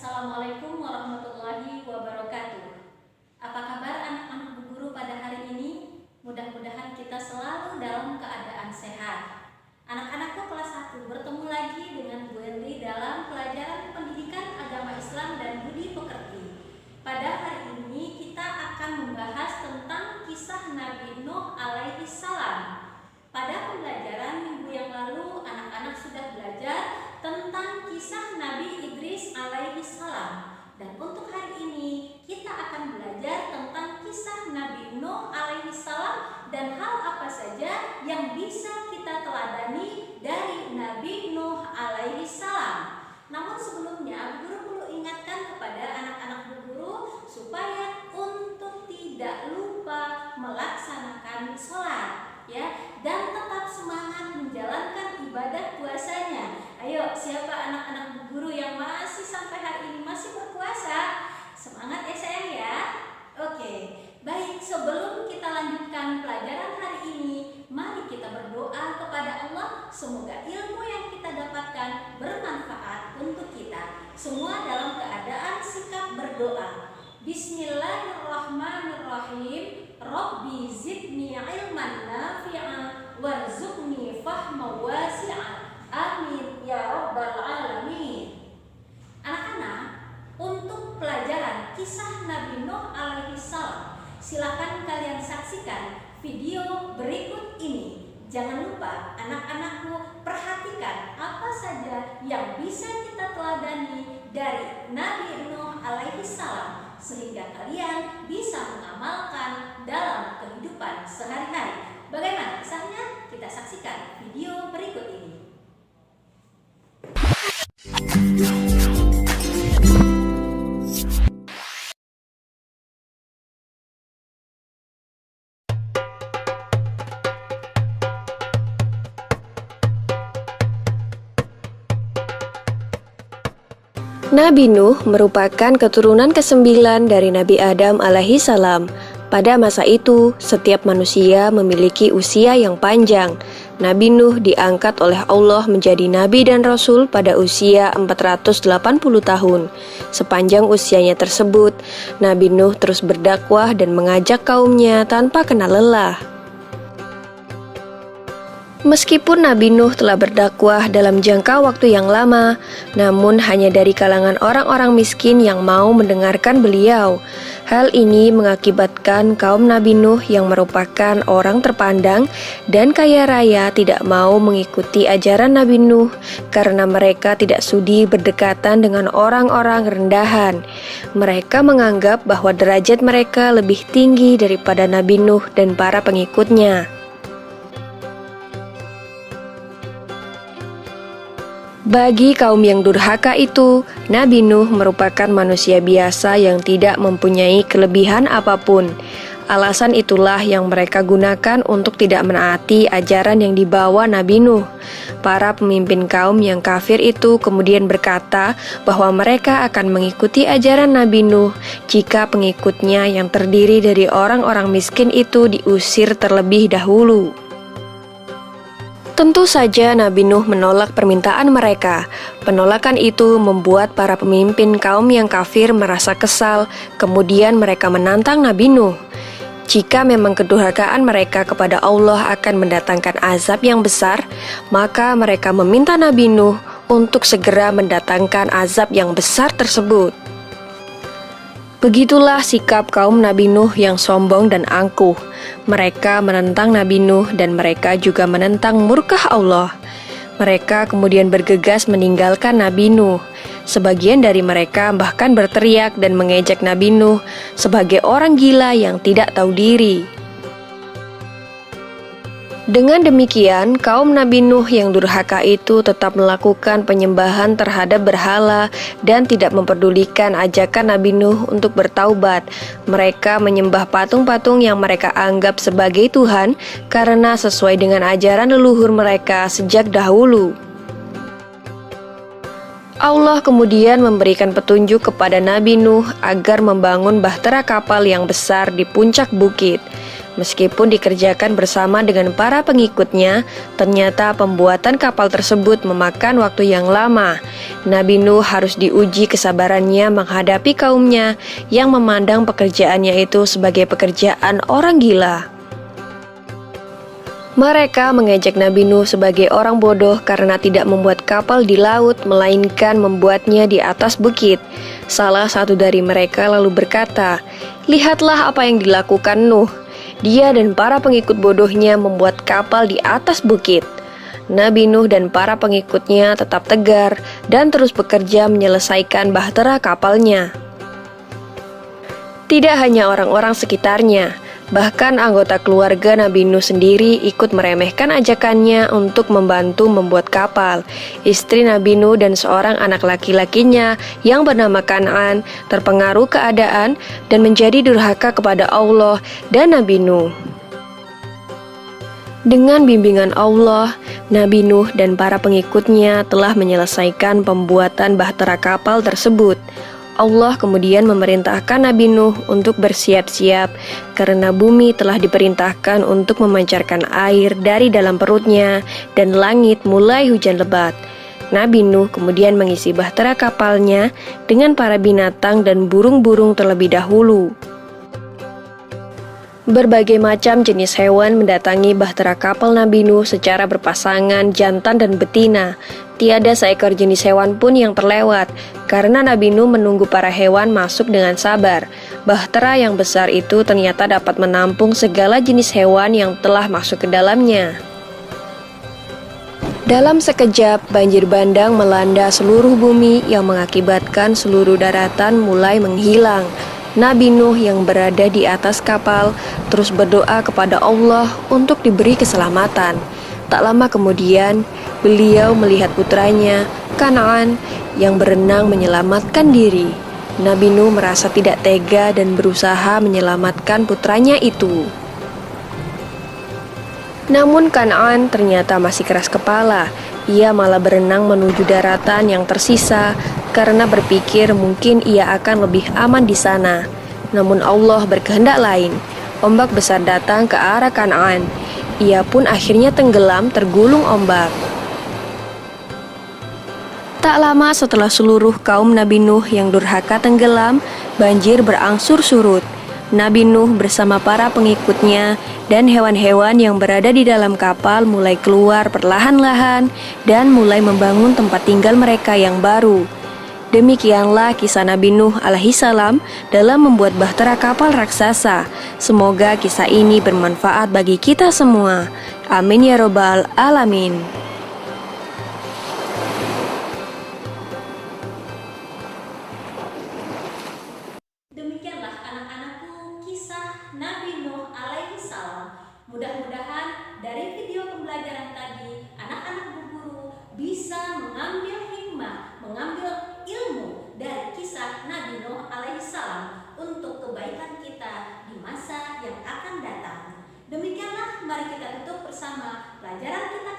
Assalamualaikum warahmatullahi wabarakatuh. Apa kabar anak-anak Bu Guru pada hari ini? Mudah-mudahan kita selalu dalam keadaan sehat. Anak-anakku kelas 1 bertemu lagi dengan Bu Erli dalam pelajaran pendidikan agama Islam dan budi pekerti. Pada hari ini kita akan membahas tentang kisah Nabi Nuh alaihi salam. Pada pembelajaran minggu yang lalu anak-anak sudah belajar tentang kisah Nabi Idris alaihi salam. Dan untuk hari ini kita akan belajar tentang kisah Nabi Nuh alaihi salam dan hal apa saja yang bisa kita teladani dari Nabi Nuh alaihi salam. Namun sebelumnya Bu Guru perlu ingatkan kepada anak-anak Bu Guru supaya untuk tidak lupa melaksanakan sholat, ya, dan tetap semangat menjalankan ibadah puasanya. Ayo, siapa anak-anak Bu Guru yang masih sampai hari ini masih berpuasa? Semangat ya sayang ya. Oke, baik, sebelum kita lanjutkan pelajaran hari ini, mari kita berdoa kepada Allah. Semoga ilmu yang kita dapatkan bermanfaat untuk kita. Semua dalam keadaan sikap berdoa. Bismillahirrahmanirrahim. Rabbi zidni ilman nafi'a warzuqni fahma wasi'a. Amin ya rabbal alamin. Anak-anak, untuk pelajaran kisah Nabi Nuh alaihi salam, silakan kalian saksikan video berikut ini. Jangan lupa anak-anakku perhatikan apa saja yang bisa kita teladani dari Nabi Nuh alaihi salam sehingga kalian bisa mengamalkan dalam kehidupan sehari-hari. Bagaimana kisahnya? Kita saksikan video berikut ini. Nabi Nuh merupakan keturunan ke-9 dari Nabi Adam alaihi salam. Pada masa itu, setiap manusia memiliki usia yang panjang. Nabi Nuh diangkat oleh Allah menjadi nabi dan rasul pada usia 480 tahun. Sepanjang usianya tersebut, Nabi Nuh terus berdakwah dan mengajak kaumnya tanpa kenal lelah. Meskipun Nabi Nuh telah berdakwah dalam jangka waktu yang lama, namun hanya dari kalangan orang-orang miskin yang mau mendengarkan beliau. Hal ini mengakibatkan kaum Nabi Nuh yang merupakan orang terpandang dan kaya raya tidak mau mengikuti ajaran Nabi Nuh karena mereka tidak sudi berdekatan dengan orang-orang rendahan. Mereka menganggap bahwa derajat mereka lebih tinggi daripada Nabi Nuh dan para pengikutnya. Bagi kaum yang durhaka itu, Nabi Nuh merupakan manusia biasa yang tidak mempunyai kelebihan apapun. Alasan itulah yang mereka gunakan untuk tidak menaati ajaran yang dibawa Nabi Nuh. Para pemimpin kaum yang kafir itu kemudian berkata bahwa mereka akan mengikuti ajaran Nabi Nuh jika pengikutnya yang terdiri dari orang-orang miskin itu diusir terlebih dahulu. Tentu saja Nabi Nuh menolak permintaan mereka. Penolakan itu membuat para pemimpin kaum yang kafir merasa kesal, kemudian mereka menantang Nabi Nuh. Jika memang kedurhakaan mereka kepada Allah akan mendatangkan azab yang besar, maka mereka meminta Nabi Nuh untuk segera mendatangkan azab yang besar tersebut. Begitulah sikap kaum Nabi Nuh yang sombong dan angkuh. Mereka menentang Nabi Nuh dan mereka juga menentang murka Allah. Mereka kemudian bergegas meninggalkan Nabi Nuh. Sebagian dari mereka bahkan berteriak dan mengejek Nabi Nuh sebagai orang gila yang tidak tahu diri. Dengan demikian, kaum Nabi Nuh yang durhaka itu tetap melakukan penyembahan terhadap berhala dan tidak memperdulikan ajakan Nabi Nuh untuk bertaubat. Mereka menyembah patung-patung yang mereka anggap sebagai Tuhan karena sesuai dengan ajaran leluhur mereka sejak dahulu. Allah kemudian memberikan petunjuk kepada Nabi Nuh agar membangun bahtera kapal yang besar di puncak bukit. Meskipun dikerjakan bersama dengan para pengikutnya, ternyata pembuatan kapal tersebut memakan waktu yang lama. Nabi Nuh harus diuji kesabarannya menghadapi kaumnya yang memandang pekerjaannya itu sebagai pekerjaan orang gila. Mereka mengejek Nabi Nuh sebagai orang bodoh karena tidak membuat kapal di laut, melainkan membuatnya di atas bukit. Salah satu dari mereka lalu berkata, "Lihatlah apa yang dilakukan Nuh. Dia dan para pengikut bodohnya membuat kapal di atas bukit." Nabi Nuh dan para pengikutnya tetap tegar dan terus bekerja menyelesaikan bahtera kapalnya. Tidak hanya orang-orang sekitarnya, bahkan anggota keluarga Nabi Nuh sendiri ikut meremehkan ajakannya untuk membantu membuat kapal. Istri Nabi Nuh dan seorang anak laki-lakinya yang bernama Kan'an terpengaruh keadaan dan menjadi durhaka kepada Allah dan Nabi Nuh. Dengan bimbingan Allah, Nabi Nuh dan para pengikutnya telah menyelesaikan pembuatan bahtera kapal tersebut. Allah kemudian memerintahkan Nabi Nuh untuk bersiap-siap karena bumi telah diperintahkan untuk memancarkan air dari dalam perutnya dan langit mulai hujan lebat. Nabi Nuh kemudian mengisi bahtera kapalnya dengan para binatang dan burung-burung terlebih dahulu. Berbagai macam jenis hewan mendatangi bahtera kapal Nabi Nuh secara berpasangan jantan dan betina. Tiada seekor jenis hewan pun yang terlewat, karena Nabi Nuh menunggu para hewan masuk dengan sabar. Bahtera yang besar itu ternyata dapat menampung segala jenis hewan yang telah masuk ke dalamnya. Dalam sekejap, banjir bandang melanda seluruh bumi yang mengakibatkan seluruh daratan mulai menghilang. Nabi Nuh yang berada di atas kapal terus berdoa kepada Allah untuk diberi keselamatan. Tak lama kemudian, beliau melihat putranya, Kan'an, yang berenang menyelamatkan diri. Nabi Nuh merasa tidak tega dan berusaha menyelamatkan putranya itu. Namun Kan'an ternyata masih keras kepala. Ia malah berenang menuju daratan yang tersisa karena berpikir mungkin ia akan lebih aman di sana. Namun Allah berkehendak lain. Ombak besar datang ke arah Kan'an. Ia pun akhirnya tenggelam tergulung ombak. Tak lama setelah seluruh kaum Nabi Nuh yang durhaka tenggelam, banjir berangsur surut. Nabi Nuh bersama para pengikutnya dan hewan-hewan yang berada di dalam kapal mulai keluar perlahan-lahan dan mulai membangun tempat tinggal mereka yang baru. Demikianlah kisah Nabi Nuh alaihissalam dalam membuat bahtera kapal raksasa. Semoga kisah ini bermanfaat bagi kita semua. Amin ya robbal alamin. Demikianlah anak-anakku kisah Nabi Nuh alaihissalam. Mudah-mudahan dari video pembelajaran tadi anak-anak Bu Guru bisa mengambil hikmah, mengambil ilmu dari kisah Nabi Nuh alaihissalam untuk kebaikan kita di masa yang akan datang. Demikianlah, mari kita tutup bersama pelajaran kita